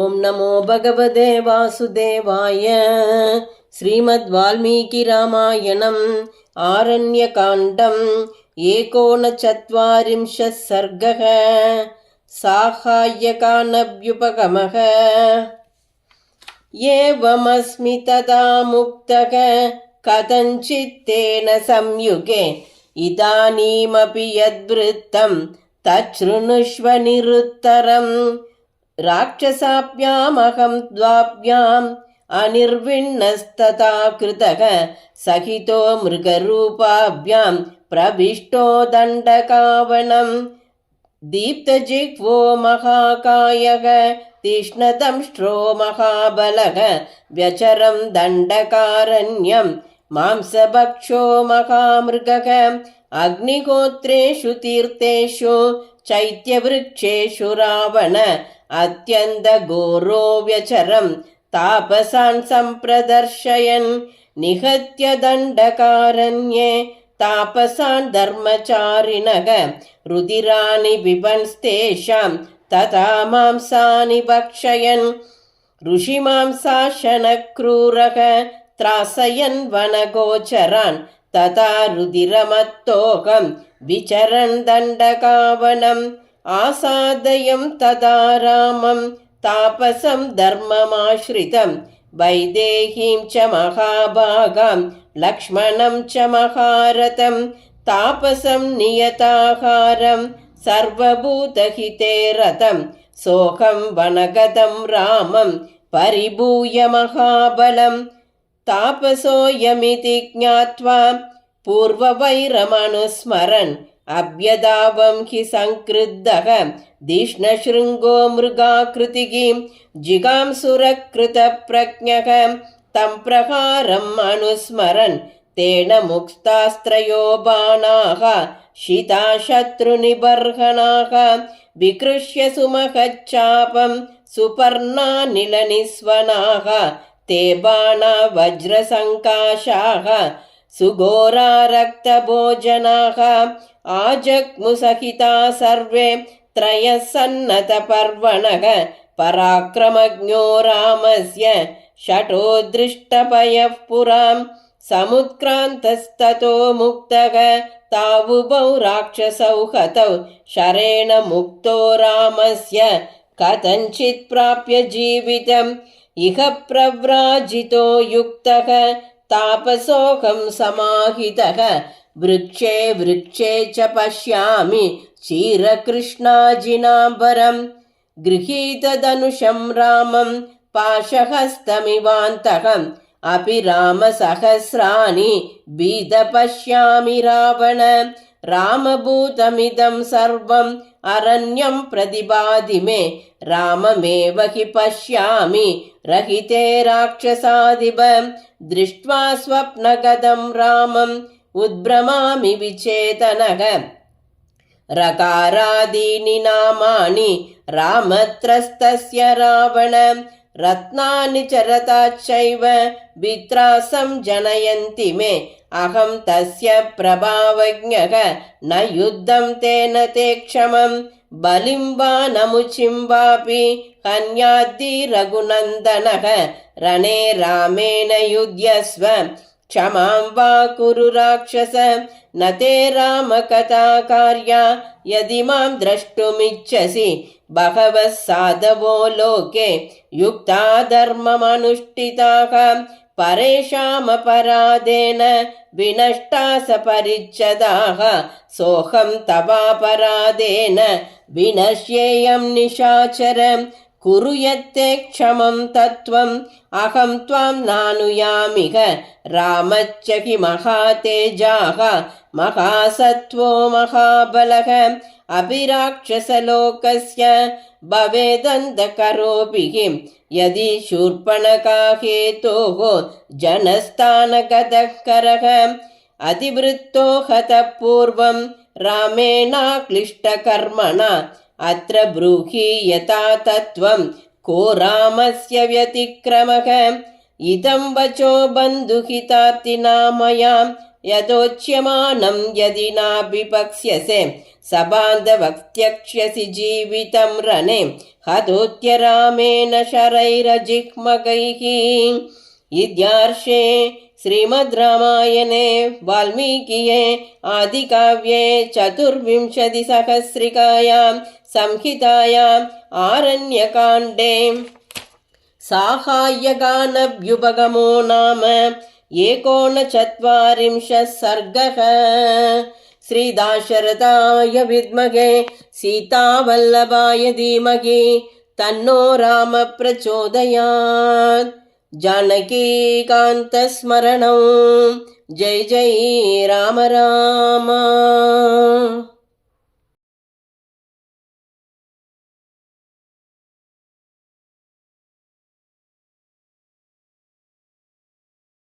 ओम नमो भगवते वासुदेवाय। श्रीमद्वाल्मीकिरामायणम् आरण्यकाण्डम् 39 सर्गः। साहाय्यकानभ्युपगमः। एवमस्मि तदा मुक्तः कथञ्चित्तेन संयुगे इदानीमपि यद्वृत्तं तच्छृणुष्व निरुत्तरम्। राक्षसाभ्यामहं द्वाभ्याम् अनिर्विण्णस्तथा कृतः सहितो मृगरूपाभ्यां प्रविष्टो दण्डकावनम्। दीप्तजिह्वो महाकायः तीक्ष्णदंष्ट्रो महाबलः व्यचरं दण्डकारण्यं मांसभक्षो महामृगः। अग्निहोत्रेषु तीर्थेषु चैत्यवृक्षेषु रावण अत्यन्तघोरो व्यचरं तापसान् सम्प्रदर्शयन्। निहत्य दण्डकारण्ये तापसान् धर्मचारिणः रुधिराणि पिबन्स्तेषां तथा मांसानि भक्षयन्। ऋषिमांसाशनक्रूरः त्रासयन् वनगोचरान् तथा रुधिरमत्तोकं विचरन् दण्डकावनम्। आसादयं तदा रामं तापसं धर्ममाश्रितं वैदेहीं च महाभागां लक्ष्मणं च महारथं। तापसं नियताहारं सर्वभूतहिते रतं सोऽहं वनगतं रामं परिभूय महाबलं। तापसोऽयमिति ज्ञात्वा पूर्ववैरमनुस्मरन् अभ्यदावं हि संक्रुद्धः धिष्णशृङ्गो मृगाकृतिः। जिगांसुरकृतप्रज्ञः तं प्रहारम् अनुस्मरन् तेन मुक्तास्त्रयो बाणाः शिता शत्रुनिबर्हणाः। विकृष्य सुमहच्चापं सुपर्णानिलनिस्वनाः ते बाणा वज्रसङ्काशाः सुघोरा रक्तभोजनाः। आजग्मुसहिता सर्वे त्रयः सन्नतपर्वणः पराक्रमज्ञो रामस्य शठो दृष्टभयः पुराम्। समुत्क्रान्तस्ततो मुक्तः तावुभौ राक्षसौ हतौ शरेण मुक्तो रामस्य कथञ्चित् प्राप्य जीवितम्। इह प्रव्राजितो युक्तः तापसोऽहं समाहितः वृक्षे वृक्षे च पश्यामि क्षीरकृष्णाजिनाम्बरं। गृहीतधनुषं रामं पाशहस्तमिवान्तकम् अपि रामसहस्राणि भीत पश्यामि रावण। रामभूतमिदं सर्वम् अरण्यं प्रतिभाति मे राममेव हि पश्यामि रहिते राक्षसाधिप। दृष्ट्वा स्वप्नगतं रामम् उद्भ्रमामि विचेतनः। रकारादीनि नामानि रामत्रस्तस्य रावण। रत्नानि च रथाश्चैव वित्रासं जनयन्ति मे अहं तस्य प्रभावज्ञः न युद्धं तेन ते क्षमम्। बलिं वा नमुचिं वापि हन्याद्दि रघुनन्दनः रणे रामेण युध्यस्व क्षमां वा कुरु राक्षस। न ते रामकथा कार्या यदि मां द्रष्टुमिच्छसि बहवः साधवो लोके युक्ता धर्ममनुष्ठिताः। परेषामपराधेन विनष्टा सपरिच्छदाः सोऽहं तवापराधेन विनश्येयं निशाचर। कुरु यत्ते क्षमं तत्त्वम् अहं त्वां नानुयामिह। रामच्च हि महातेजाः महासत्त्वो महाबलः। अभिराक्षसलोकस्य भवेदन्धकरोऽपि किं यदि शूर्पणखा हेतोः जनस्थानगतः। अतिवृत्तो हतः पूर्वं रामेणाक्लिष्टकर्मणा अत्र ब्रूहि यथा तत्त्वं को रामस्य व्यतिक्रमः। इदं वचो बन्धुहितार्थिना मया यतोच्यमानं यदि नाभिपक्ष्यसे सबान्धवक्त्यक्ष्यसि जीवितं रणे हतोत्यरामेण शरैरजिह्मकैः इत्यार्षे श्रीमद् रामायणे वाल्मीकिये आदिकाव्ये चतुर्विंशतिसहस्रिकायां संहितायाम् आरण्यकाण्डे साहाय्यगानभ्युपगमो नाम 39 सर्गः। श्रीदाशरथाय विद्महे सीतावल्लभाय धीमहि तन्नो राम प्रचोदयात्। जानकीकान्तस्मरणं जय जय राम राम।